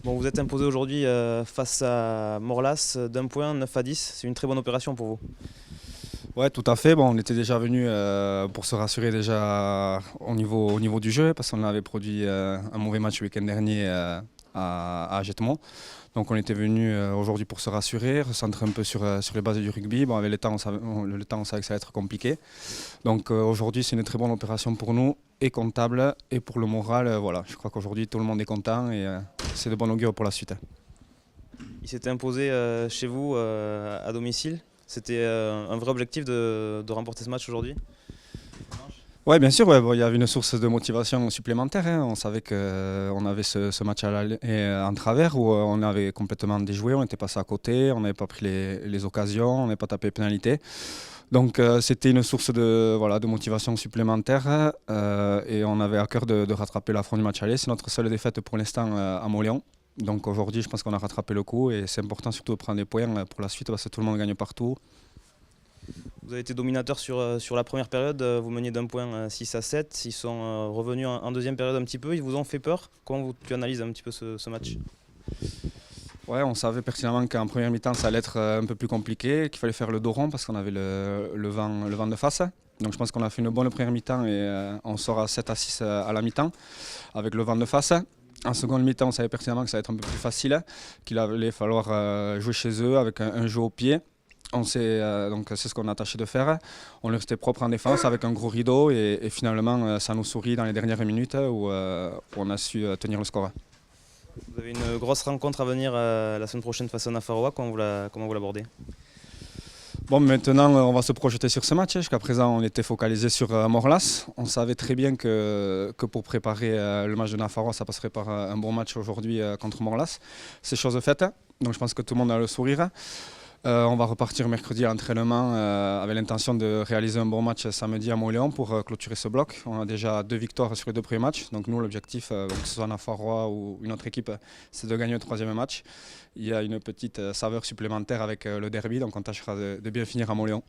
Bon, vous êtes imposé aujourd'hui face à Morlas d'un point 9 à 10. C'est une très bonne opération pour vous. Ouais, tout à fait. Bon, on était déjà venu pour se rassurer déjà au niveau du jeu, parce qu'on avait produit un mauvais match le week-end dernier à Jettemont. Donc on était venu aujourd'hui pour se rassurer, recentrer un peu sur les bases du rugby. Bon, avec le temps, le temps, on savait que ça allait être compliqué. Donc aujourd'hui, c'est une très bonne opération pour nous, et comptable, et pour le moral. Voilà, je crois qu'aujourd'hui, tout le monde est content et c'est de bon augure pour la suite. Il s'était imposé chez vous à domicile. C'était un vrai objectif de remporter ce match aujourd'hui. Oui, bien sûr, ouais, bon, il y avait une source de motivation supplémentaire, hein. On savait qu'on avait ce match à l'aller et en travers où on avait complètement déjoué, on était passé à côté, on n'avait pas pris les occasions, on n'avait pas tapé les pénalités. Donc c'était une source de motivation supplémentaire et on avait à cœur de rattraper l'affront du match aller. C'est notre seule défaite pour l'instant à Montléon. Donc aujourd'hui, je pense qu'on a rattrapé le coup et c'est important surtout de prendre des points pour la suite parce que tout le monde gagne partout. Vous avez été dominateur sur la première période. Vous meniez d'un point 6 à 7. Ils sont revenus en deuxième période un petit peu. Ils vous ont fait peur. Comment tu analyses un petit peu ce match? Ouais, on savait pertinemment qu'en première mi-temps, ça allait être un peu plus compliqué, qu'il fallait faire le dos rond parce qu'on avait le vent de face. Donc je pense qu'on a fait une bonne première mi-temps et on sort à 7 à 6 à la mi-temps avec le vent de face. En seconde mi-temps, on savait pertinemment que ça allait être un peu plus facile, qu'il allait falloir jouer chez eux avec un jeu au pied. Donc c'est ce qu'on a tâché de faire. On est resté propre en défense avec un gros rideau et finalement ça nous sourit dans les dernières minutes où on a su tenir le score. Vous avez une grosse rencontre à venir la semaine prochaine face à Nafarroa. Comment vous l'abordez? Bon, maintenant, on va se projeter sur ce match. Jusqu'à présent, on était focalisé sur Morlas. On savait très bien que pour préparer le match de Nafarroa, ça passerait par un bon match aujourd'hui contre Morlas. C'est chose faite. Donc, je pense que tout le monde a le sourire. On va repartir mercredi à l'entraînement avec l'intention de réaliser un bon match samedi à Montléon pour clôturer ce bloc. On a déjà 2 victoires sur les 2 premiers matchs. Donc nous, l'objectif, que ce soit Nafarroa ou une autre équipe, c'est de gagner le 3e match. Il y a une petite saveur supplémentaire avec le derby, donc on tâchera de bien finir à Montléon.